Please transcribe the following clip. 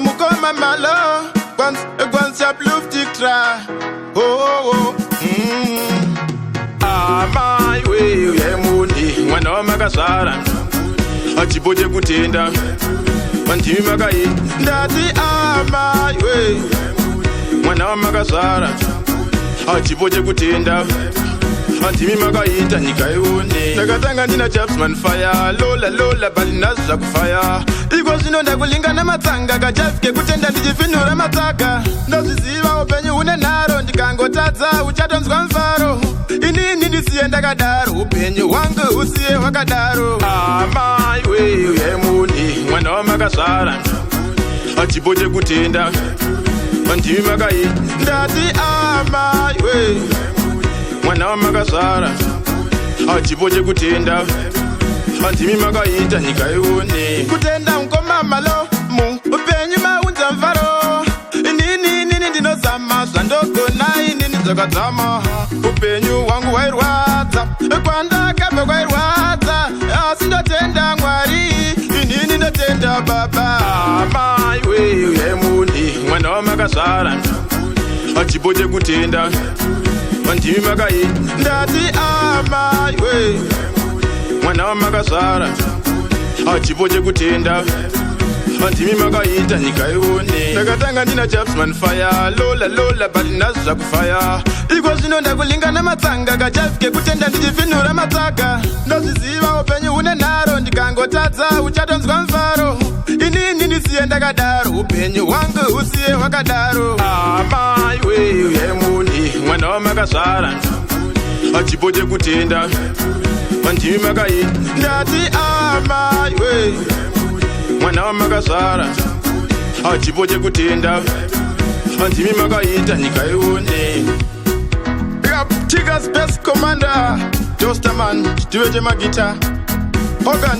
Mukoma malo, once a bluff tikra. Oh, my way, yemundi, mwana makasara. Achipoje kutenda, mantimi makai. Ndati my way, mwana makasara. Achipoje kutenda, mantimi makaita nikaione. Nakatanga nina Chapsman fire, lola bali naza kufire. Iko sinonda kulingana matanga kachafike kutenda ndichifinura mataka. Ndozviziva upenyu une naro ndikangotadza uchatonzwa mfaro. Inini ndisiye ndakadaro upenyu hwangu usiye hwakadaro. My way yemundi mwana wamakazara. Achipoje kutenda mantimi makai. Ndati my way mwana wamakazara. Achipoje kutenda mantimi makaita nikaione. Kutenda mkoma malo upenyu maunza mfaro. Inini ndinozama zvandogona inini dzakadzama. Upenyu wangu wairwadza kwandakabe kwairwadza. Asi ndotenda Mwari inini ndotenda Baba. My way yemundi mwana wamakazara. Achipoje kutenda mantimi makai. Ndati my way mwana wamakazara. Achipoje kutenda mantimi makaita nikaione. Nakatanga ndina Chapsman fire, lola bali naza kufire. Iko zvinonda kulingana matsanga kachafike kutenda ndichifinura mataka. Ndozviziva upenyu une naro ndikangotadza uchatonzwa mfaro. Inini ndisiye ndakadaro upenyu hwangu usiye hwakadaro. My way yemundi mwana wamakazara. Achipoje kutenda mantimi makai. Ndati my way mwana wamakazara. Achipoje kutenda mantimi makaita nikaione. Tigers best commander Jostaman, Chituweje magita Organ